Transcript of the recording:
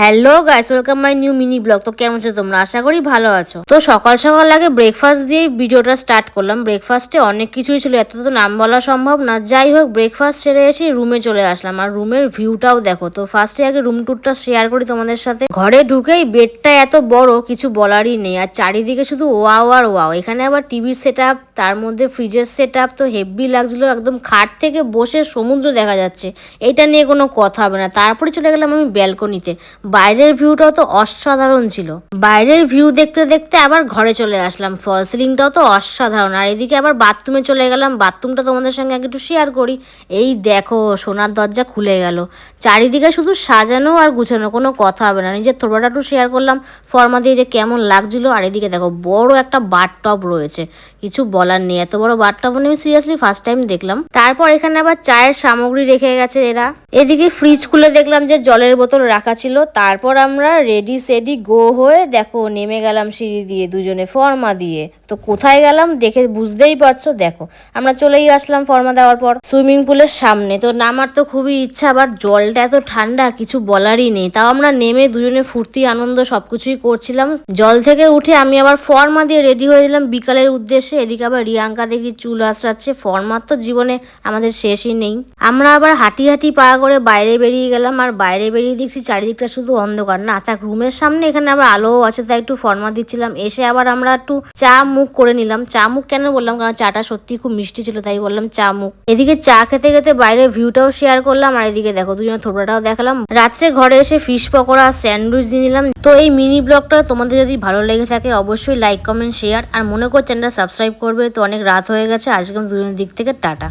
Hello guys, welcome my new mini blog. তো কেমন আছো তোমরা? আশা করি ভালো আছো। তো সকাল সকাল আগে ব্রেকফাস্ট দিয়ে ভিডিওটা স্টার্ট করলাম। ব্রেকফাস্টে অনেক কিছুই ছিল, এত তো নাম বলা সম্ভব না। যাই হোক, ব্রেকফাস্ট সেরে এসে রুমে চলে আসলাম, আর রুমের ভিউটাও দেখো। তো ফার্স্টে আগে রুম ট্যুরটা শেয়ার করি তোমাদের সাথে। ঘরে ঢুকেই বেডটা এত বড়, কিছু বলারই নেই, আর চারিদিকে শুধু ওয়াও আর ওয়াও। এখানে আবার টিভির সেট আপ, তার মধ্যে ফ্রিজের সেট আপ, তো হেভি লাগছিল। একদম খাট থেকে বসে সমুদ্র দেখা যাচ্ছে, এটা নিয়ে কোনো কথা হবে না। তারপরে চলে গেলাম আমি ব্যালকনিতে। বাইরের ভিউটাও তো অসাধারণ ছিল। বাইরের ভিউ দেখতে দেখতে আবার ঘরে চলে আসলাম। ফল সিলিংটাও তো অসাধারণ। আর এদিকে আবার বাথরুমে চলে গেলাম। বাথরুমটা তোমাদের সঙ্গে আগে একটু শেয়ার করি। এই দেখো, সোনার দরজা খুলে গেল। চারিদিকে শুধু সাজানো আর গুছানো, কোনো কথা হবে না। নিজের থোড়াটা একটু শেয়ার করলাম ফর্মা দিয়ে যে কেমন লাগছিল। আর এদিকে দেখো, বড় একটা বাথটব রয়েছে, কিছু বলার নেই। এত বড় বাথটব আমি সিরিয়াসলি ফার্স্ট টাইম দেখলাম। তারপর এখানে আবার চায়ের সামগ্রী রেখে গেছে এরা। এদিকে ফ্রিজ খুলে দেখলাম যে জলের বোতল রাখা ছিল। তারপর আমরা রেডি সেডি গো হয়ে দেখো নেমে গেলাম সিঁড়ি দিয়ে, দুজনে ফর্মা দিয়ে। তো কোথায় গেলাম দেখে বুঝতেই পারছো। দেখো, আমরা চলেই আসলাম ফর্মা দেওয়ার পর সুইমিং পুলের সামনে। তো নামার তো খুবই ইচ্ছা, আবার জলটা এত ঠান্ডা, কিছু বলারই নেই। তাও আমরা নেমে দুজনে ফুর্তি আনন্দ সবকিছুই করছিলাম। জল থেকে উঠে আমি আবার ফর্মা দিয়ে রেডি হয়ে দিলাম বিকালের উদ্দেশ্যে। এদিকে আবার রিয়াঙ্কা দেখি চুল আঁচড়াচ্ছে। ফর্মার তো জীবনে আমাদের শেষই নেই। আমরা আবার হাঁটি হাঁটি পা করে বাইরে বেরিয়ে গেলাম। আর বাইরে বেরিয়ে দেখছি চারিদিকটা শুধু অন্ধকার। না থাক, রুমের সামনে এখানে আবার আলোও আছে, তাই একটু ফর্মা দিচ্ছিলাম। এসে আবার আমরা একটু চা মুখ করে নিলাম। চা মুখ কেন বললাম, কারণ চাটা সত্যি খুব মিষ্টি ছিল, তাই বললাম চা মুখ। এদিকে চা খেতে খেতে বাইরে ভিউটাও শেয়ার করলাম। আর এদিকে দেখো, দুজনে থোবড়াটাও দেখালাম। রাত্রে ঘরে এসে ফিশ পকোড়া স্যান্ডউইচ দিয়ে নিলাম। তো এই মিনি ব্লগটা তোমাদের যদি ভালো লেগে থাকে অবশ্যই লাইক কমেন্ট শেয়ার, আর মনে কর চ্যানেলটা সাবস্ক্রাইব করবে। তো অনেক রাত হয়ে গেছে, আজকে দুজনের দিক থেকে টাটা।